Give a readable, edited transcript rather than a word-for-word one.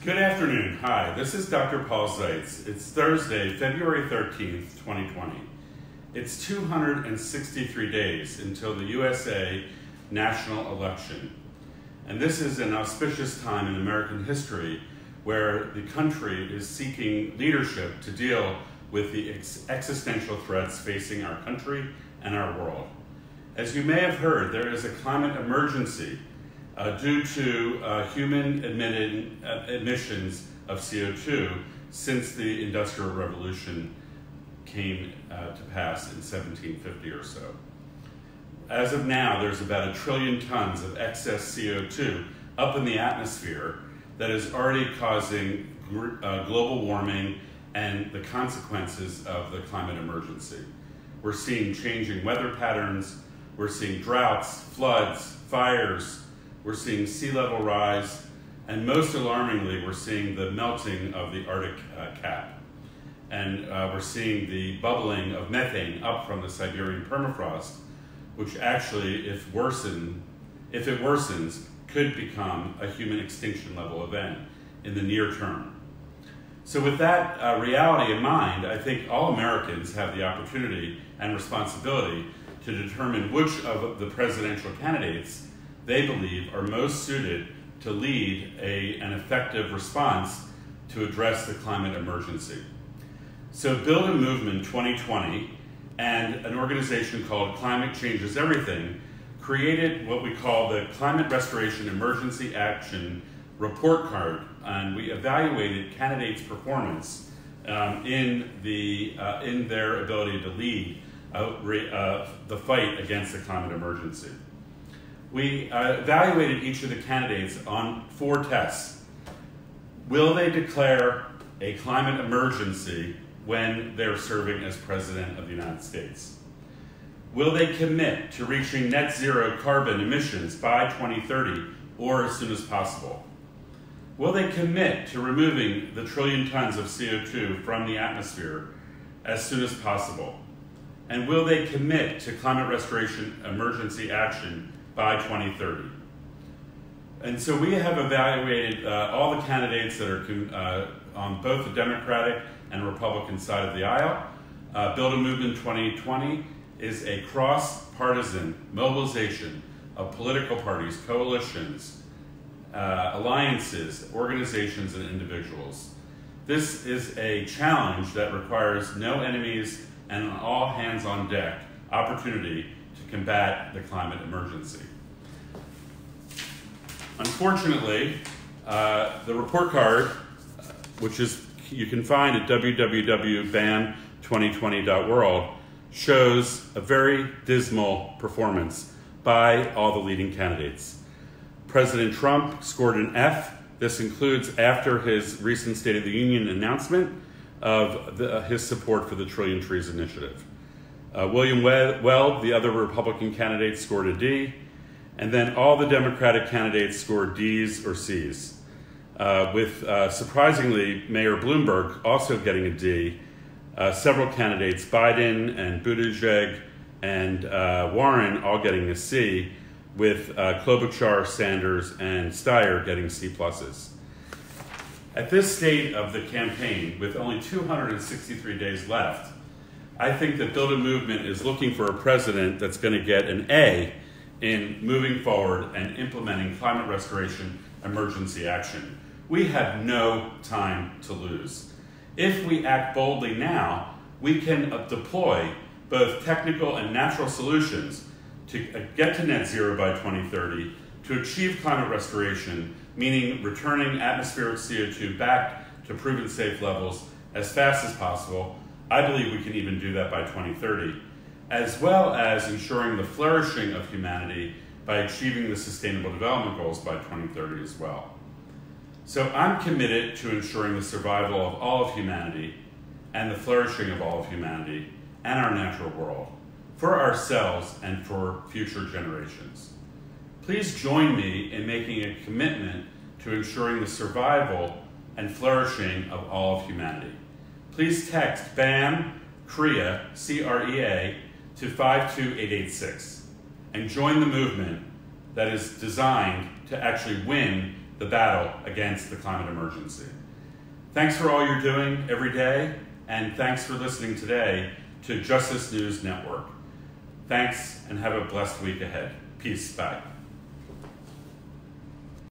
Good afternoon. Hi, this is Dr. Paul Zeitz. It's Thursday, February 13th, 2020. It's 263 days until the USA national election. And this is an auspicious time in American history where the country is seeking leadership to deal with the existential threats facing our country and our world. As you may have heard, there is a climate emergency due to human emissions of CO2 since the Industrial Revolution came to pass in 1750 or so. As of now, there's about 1 trillion tons of excess CO2 up in the atmosphere that is already causing global warming and the consequences of the climate emergency. We're seeing changing weather patterns, we're seeing droughts, floods, fires, we're seeing sea level rise, and most alarmingly, we're seeing the melting of the Arctic cap. And we're seeing the bubbling of methane up from the Siberian permafrost, which actually, if it worsens, could become a human extinction level event in the near term. So with that reality in mind, I think all Americans have the opportunity and responsibility to determine which of the presidential candidates they believe are most suited to lead an effective response to address the climate emergency. So Build a Movement 2020 and an organization called Climate Changes Everything created what we call the Climate Restoration Emergency Action Report Card, and we evaluated candidates' performance in their ability to lead the fight against the climate emergency. We evaluated each of the candidates on 4 tests. Will they declare a climate emergency when they're serving as President of the United States? Will they commit to reaching net zero carbon emissions by 2030 or as soon as possible? Will they commit to removing the 1 trillion tons of CO2 from the atmosphere as soon as possible? And will they commit to climate restoration emergency action by 2030? And so we have evaluated all the candidates that are on both the Democratic and Republican side of the aisle. Build a Movement 2020 is a cross-partisan mobilization of political parties, coalitions, alliances, organizations, and individuals. This is a challenge that requires no enemies and an all-hands-on-deck opportunity to combat the climate emergency. Unfortunately, the report card, which you can find at www.ban2020.world, shows a very dismal performance by all the leading candidates. President Trump scored an F. This includes after his recent State of the Union announcement of his support for the Trillion Trees Initiative. William Weld, the other Republican candidate, scored a D, and then all the Democratic candidates scored Ds or Cs, with surprisingly Mayor Bloomberg also getting a D, several candidates, Biden and Buttigieg and Warren, all getting a C, with Klobuchar, Sanders, and Steyer getting C pluses. At this state of the campaign, with only 263 days left, I think that Build a Movement is looking for a president that's going to get an A in moving forward and implementing climate restoration emergency action. We have no time to lose. If we act boldly now, we can deploy both technical and natural solutions to get to net zero by 2030, to achieve climate restoration, meaning returning atmospheric CO2 back to proven safe levels as fast as possible. I believe we can even do that by 2030, as well as ensuring the flourishing of humanity by achieving the Sustainable Development Goals by 2030 as well. So I'm committed to ensuring the survival of all of humanity and the flourishing of all of humanity and our natural world for ourselves and for future generations. Please join me in making a commitment to ensuring the survival and flourishing of all of humanity. Please text BAN CREA, C-R-E-A, to 52886 and join the movement that is designed to actually win the battle against the climate emergency. Thanks for all you're doing every day, and thanks for listening today to Justice News Network. Thanks, and have a blessed week ahead. Peace. Bye.